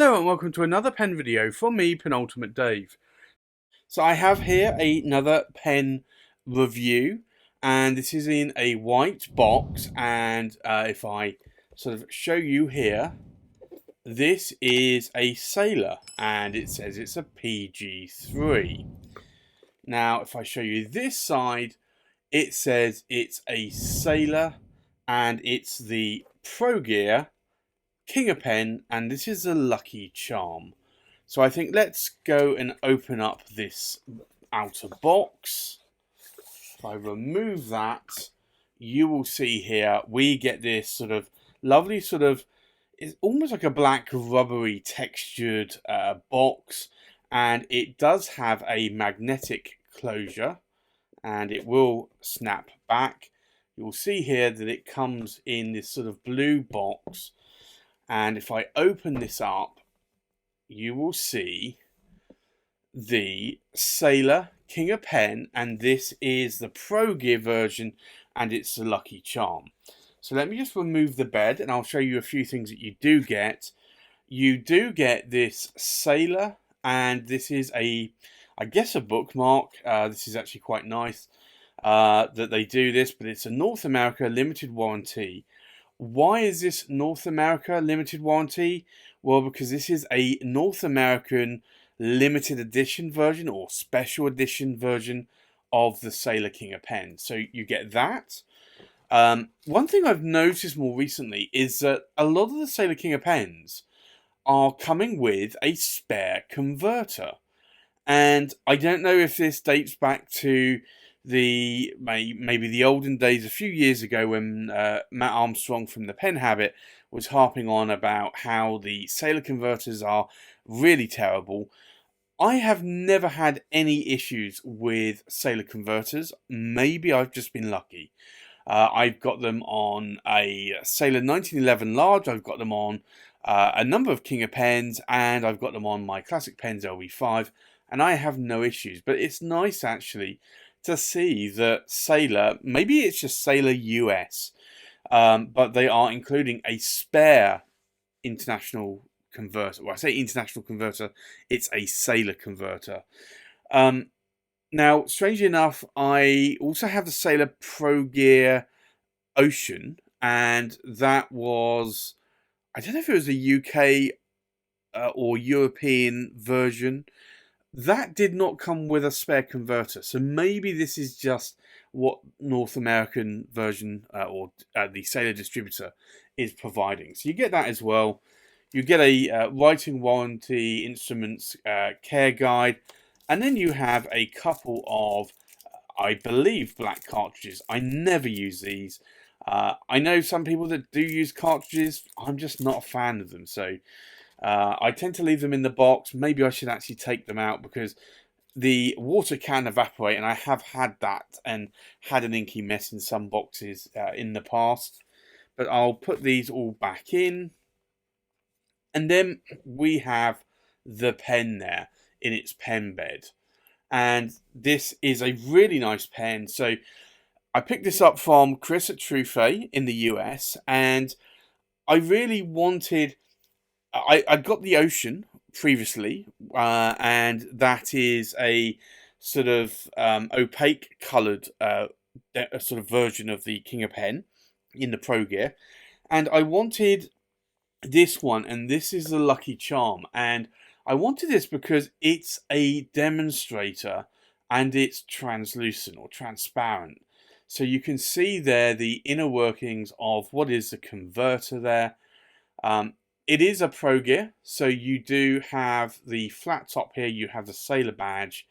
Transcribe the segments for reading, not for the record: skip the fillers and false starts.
Hello and welcome to another pen video from me, Penultimate Dave. So I have here another pen review, and this is in a white box, and if I sort of show you here, this is a Sailor, and it says it's a PG3. Now if I show you this side, it says it's a Sailor, and it's the Pro Gear King of Pen, and this is a lucky charm. So I think let's go and open up this outer box. If I remove that, you will see here we get this sort of lovely it's almost like a black rubbery textured box, and it does have a magnetic closure and it will snap back. You'll see here that it comes in this sort of blue box. And if I open this up, you will see the Sailor King of Pen, and this is the Pro Gear version, and it's the lucky charm. So let me just remove the bed, and I'll show you a few things that you do get. You do get this Sailor, and this is I guess a bookmark. This is actually quite nice that they do this, but it's a North America limited warranty. Why is this North America limited warranty? Well, because this is a North American limited edition version or special edition version of the Sailor King of Pen. So you get that. One thing I've noticed more recently is that a lot of the Sailor King of Pens are coming with a spare converter. And I don't know if this dates back to maybe the olden days a few years ago when Matt Armstrong from the Pen Habit was harping on about how the Sailor converters are really terrible. I have never had any issues with Sailor converters. Maybe I've just been lucky. I've got them on a Sailor 1911 large. I've got them on a number of King of Pens, and I've got them on my classic pens LV5, and I have no issues. But it's nice actually to see that Sailor, maybe it's just Sailor US, but they are including a spare international converter. Well, I say international converter, it's a Sailor converter. Now, strangely enough, I also have the Sailor Pro Gear Ocean, and that was, I don't know if it was a UK or European version. That did not come with a spare converter, so maybe this is just what North American version or the Sailor distributor is providing. So you get that as well. You get a writing warranty, instruments care guide, and then you have a couple of, I believe, black cartridges. I never use these. I know some people that do use cartridges. I'm just not a fan of them, so I tend to leave them in the box. Maybe I should actually take them out because the water can evaporate, and I have had that and had an inky mess in some boxes in the past. But I'll put these all back in. And then we have the pen there in its pen bed. And this is a really nice pen. So I picked this up from Chris at Trufe in the US, and I really wanted... I got the Ocean previously, and that is a sort of opaque coloured sort of version of the King of Pen in the Pro Gear, and I wanted this one, and this is the lucky charm, and I wanted this because it's a demonstrator and it's translucent or transparent, so you can see there the inner workings of what is the converter there. It is a Pro Gear, so you do have the flat top here, you have the Sailor badge,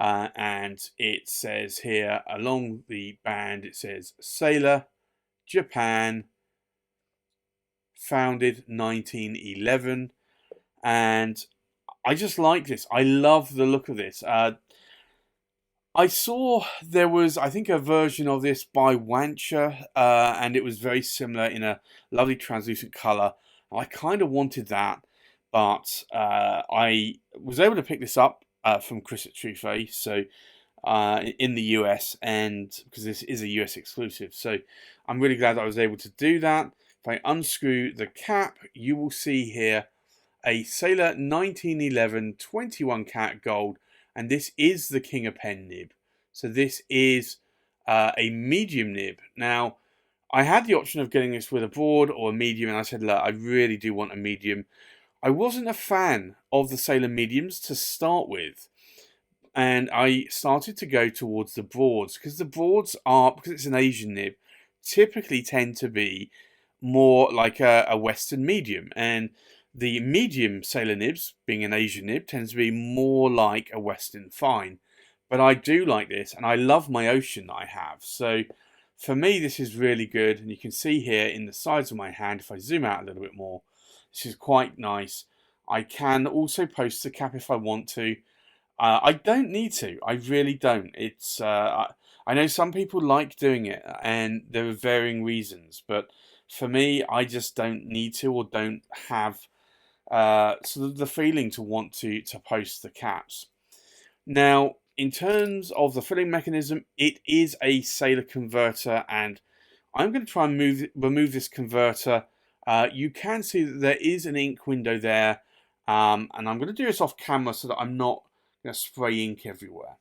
and it says here along the band, it says Sailor, Japan, founded 1911, and I just like this. I love the look of this. I saw there was, I think, a version of this by Wancher, and it was very similar in a lovely translucent colour. I kind of wanted that, but I was able to pick this up from Chris at Trufe, so in the US, and because this is a US exclusive, so I'm really glad that I was able to do that. If I unscrew the cap, you will see here a Sailor 1911 21 cat gold, and this is the King of Pen nib. So this is a medium nib. Now, I had the option of getting this with a broad or a medium, and I said, look, I really do want a medium. I wasn't a fan of the Sailor mediums to start with, and I started to go towards the broads because the broads are, because it's an Asian nib, typically tend to be more like a Western medium, and the medium Sailor nibs, being an Asian nib, tends to be more like a Western fine. But I do like this, and I love my ocean that I have. So for me, this is really good, and you can see here in the sides of my hand, if I zoom out a little bit more, this is quite nice. I can also post the cap if I want to. I don't need to. I really don't. I know some people like doing it, and there are varying reasons. But for me, I just don't need to, or don't have sort of the feeling to want to post the caps. Now, in terms of the filling mechanism, it is a Sailor converter, and I'm going to try and remove this converter. You can see that there is an ink window there, and I'm going to do this off camera so that I'm not going to spray ink everywhere.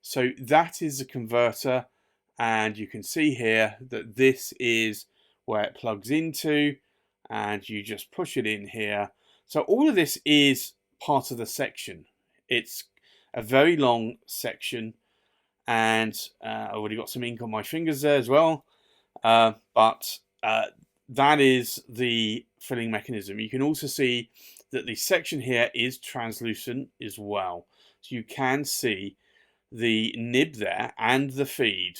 So that is the converter, and you can see here that this is where it plugs into, and you just push it in here. So all of this is part of the section. It's a very long section, and I've already got some ink on my fingers there as well. But that is the filling mechanism. You can also see that the section here is translucent as well. So you can see the nib there and the feed.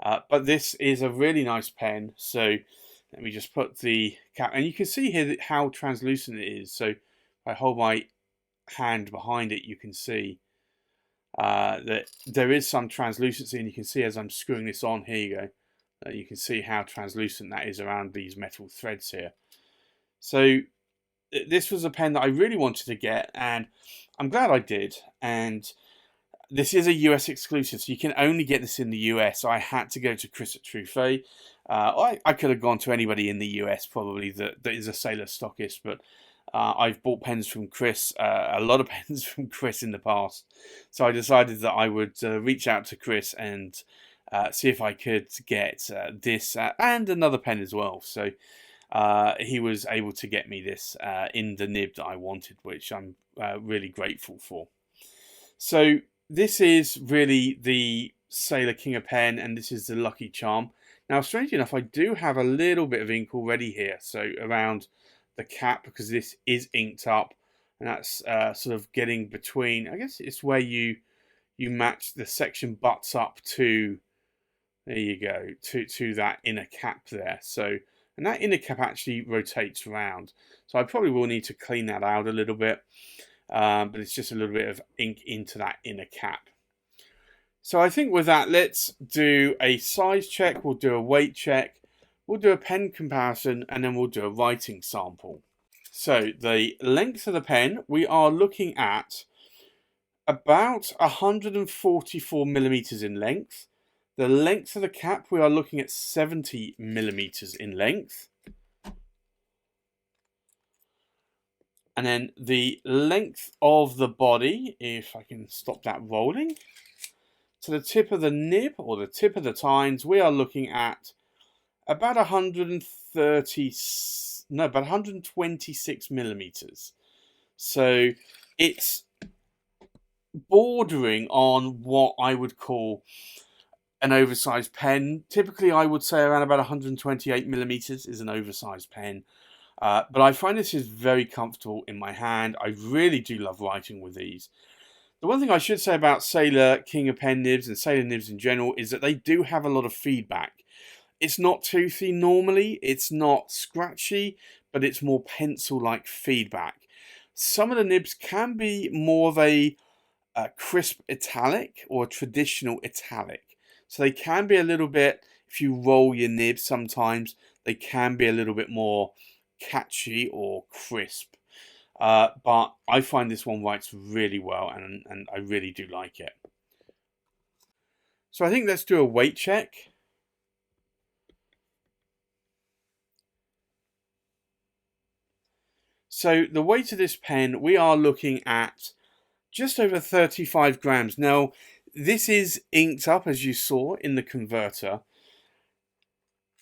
But this is a really nice pen. So let me just put the cap, and you can see here how translucent it is. So if I hold my hand behind it, you can see that there is some translucency, and you can see as I'm screwing this on, here you go, you can see how translucent that is around these metal threads here. So this was a pen that I really wanted to get, and I'm glad I did. And this is a US exclusive, so you can only get this in the US. So I had to go to Chris at Truffet. I could have gone to anybody in the US probably that is a Sailor stockist, but I've bought pens from Chris, a lot of pens from Chris in the past. So I decided that I would reach out to Chris and see if I could get this and another pen as well. So he was able to get me this in the nib that I wanted, which I'm really grateful for. So this is really the Sailor King of Pen, and this is the Lucky Charm. Now, strangely enough, I do have a little bit of ink already here, so around the cap, because this is inked up, and that's sort of getting between, I guess it's where you match the section butts up to, there you go, to that inner cap there. So, and that inner cap actually rotates around, so I probably will need to clean that out a little bit. But it's just a little bit of ink into that inner cap. So I think with that, let's do a size check, we'll do a weight check, we'll do a pen comparison, and then we'll do a writing sample. So the length of the pen, we are looking at about 144 millimeters in length. The length of the cap, we are looking at 70 millimeters in length. And then the length of the body, if I can stop that rolling, to the tip of the nib or the tip of the tines, we are looking at about 126 millimeters. So it's bordering on what I would call an oversized pen. Typically, I would say around about 128 millimeters is an oversized pen. But I find this is very comfortable in my hand. I really do love writing with these. The one thing I should say about Sailor King of Pen nibs and Sailor nibs in general is that they do have a lot of feedback. It's not toothy normally, it's not scratchy, but it's more pencil-like feedback. Some of the nibs can be more of a crisp italic or traditional italic. So they can be a little bit, if you roll your nib sometimes, they can be a little bit more catchy or crisp. But I find this one writes really well, and I really do like it. So I think let's do a weight check. So the weight of this pen, we are looking at just over 35 grams. Now, this is inked up, as you saw, in the converter.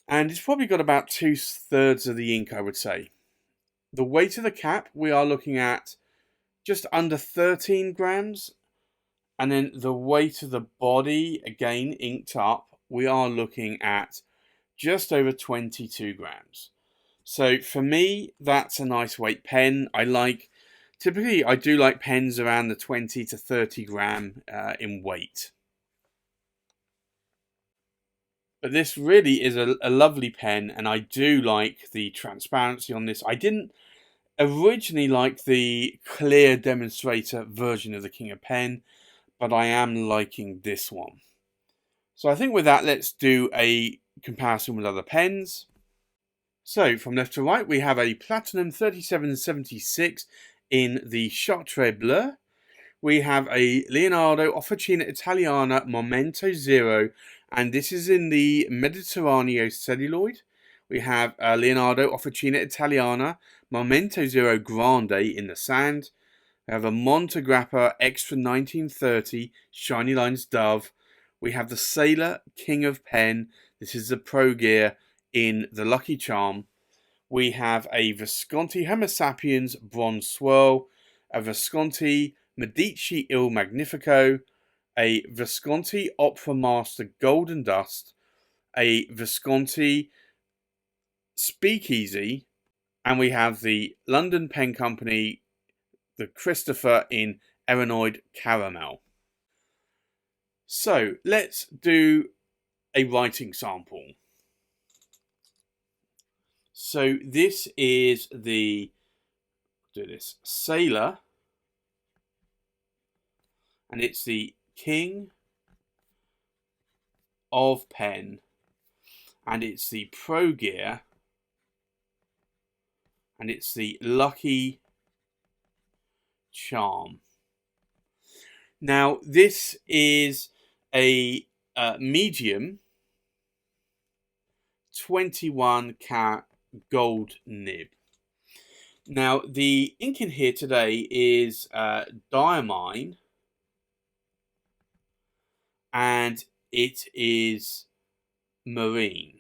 And it's probably got about 2/3 of the ink, I would say. The weight of the cap, we are looking at just under 13 grams. And then the weight of the body, again, inked up, we are looking at just over 22 grams. So for me, that's a nice weight pen. Typically I do like pens around the 20 to 30 gram in weight. But this really is a lovely pen, and I do like the transparency on this. I didn't originally like the clear demonstrator version of the King of Pen, but I am liking this one. So I think with that, let's do a comparison with other pens. So from left to right, we have a Platinum 3776 in the Chartres Bleu. We have a Leonardo Officina Italiana Momento Zero, and this is in the Mediterraneo celluloid. We have a Leonardo Officina Italiana Momento Zero Grande in the sand. We have a Montegrappa Extra 1930 Shiny Lines Dove. We have the Sailot King of Pen. This is the Pro Gear in the Lucky Charm. We have a Visconti Homo Sapiens Bronze Swirl, a Visconti Medici Il Magnifico, a Visconti Opera Master Golden Dust, a Visconti Speakeasy, and we have the London Pen Company, the Christopher in Erinoid Caramel. So let's do a writing sample. So this is the Sailor, and it's the King of Pen, and it's the Pro Gear, and it's the Lucky Charm. Now this is a medium 21 karat gold nib. Now the ink in here today is diamine, and it is marine,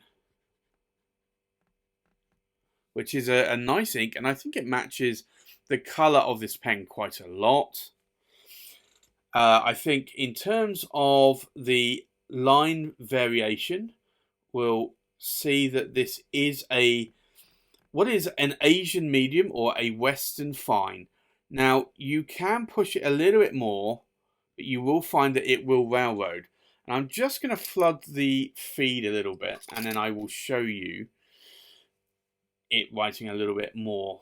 which is a nice ink, and I think it matches the colour of this pen quite a lot. I think in terms of the line variation, we'll see that this is what is an Asian medium or a Western fine. Now you can push it a little bit more, but you will find that it will railroad. And I'm just going to flood the feed a little bit, and then I will show you it writing a little bit more.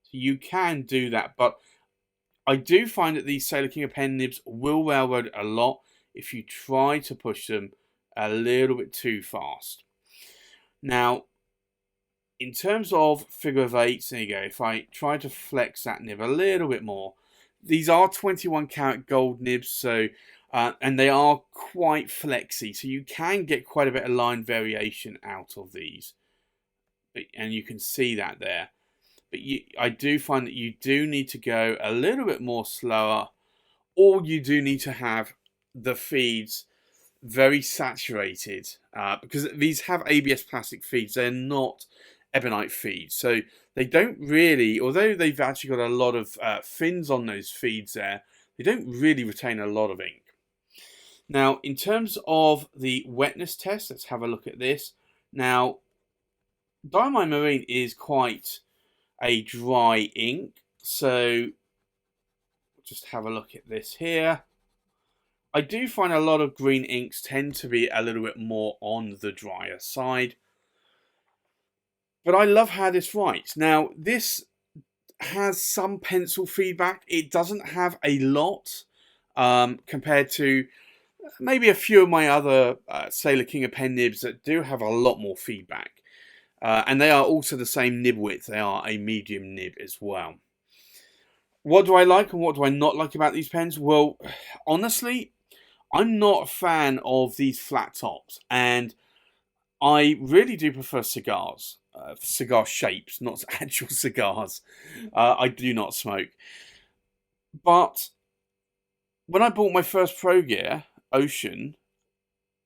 So you can do that, but I do find that these Sailor King of Pen nibs will railroad a lot if you try to push them a little bit too fast. Now, in terms of figure of eights, there you go. If I try to flex that nib a little bit more, these are 21 karat gold nibs, so and they are quite flexy, so you can get quite a bit of line variation out of these, and you can see that there. But I do find that you do need to go a little bit more slower, or you do need to have the feeds very saturated, because these have ABS plastic feeds. They're not ebonite feeds, so they don't really, although they've actually got a lot of fins on those feeds there, they don't really retain a lot of ink. Now, in terms of the wetness test, let's have a look at this. Now, Diamine Marine is quite a dry ink, so just have a look at this here. I do find a lot of green inks tend to be a little bit more on the drier side, but I love how this writes. Now this has some pencil feedback. It doesn't have a lot compared to maybe a few of my other Sailor King of Pen nibs that do have a lot more feedback. And they are also the same nib width. They are a medium nib as well. What do I like and what do I not like about these pens? Well, honestly, I'm not a fan of these flat tops. And I really do prefer cigars, cigar shapes, not actual cigars. I do not smoke. But when I bought my first Pro Gear Ocean,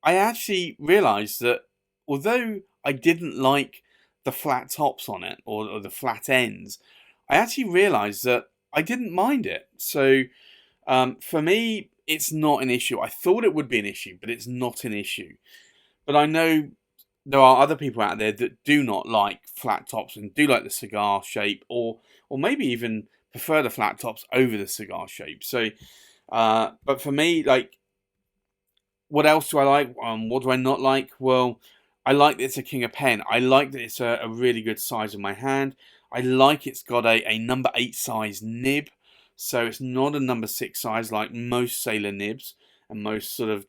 I actually realised that although I didn't like the flat tops on it or the flat ends, I actually realised that I didn't mind it. So for me, it's not an issue. I thought it would be an issue, but it's not an issue. But I know there are other people out there that do not like flat tops and do like the cigar shape, or maybe even prefer the flat tops over the cigar shape. So, but for me, like, what else do I like? What do I not like? Well, I like that it's a King of Pen. I like that it's a really good size in my hand. I like it's got a number 8 size nib, so it's not a number 6 size like most Sailor nibs and most sort of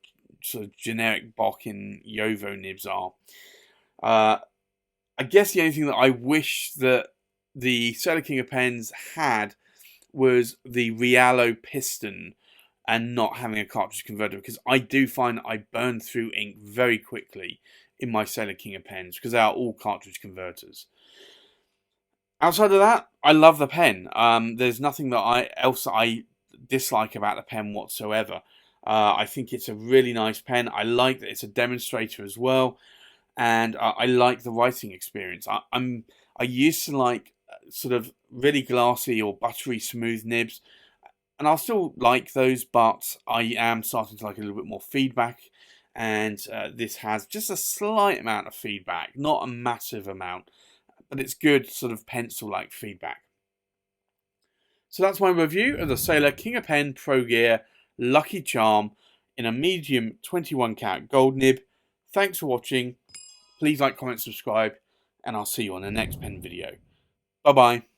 generic Bock and Yovo nibs are. Uh, I guess the only thing that I wish that the Sailor King of Pens had was the Rialo piston and not having a cartridge converter, because I do find that I burn through ink very quickly in my Sailor King of Pens because they are all cartridge converters. Outside of that, I love the pen. There's nothing that I dislike about the pen whatsoever. I think it's a really nice pen. I like that it's a demonstrator as well, and I like the writing experience. I used to like sort of really glassy or buttery smooth nibs, and I'll still like those, but I am starting to like a little bit more feedback, and this has just a slight amount of feedback, not a massive amount, but it's good sort of pencil-like feedback. So that's my review of the Sailor King of Pen Pro Gear Lucky Charm in a medium 21 karat gold nib. Thanks for watching. Please like, comment, subscribe, and I'll see you on the next pen video. Bye bye.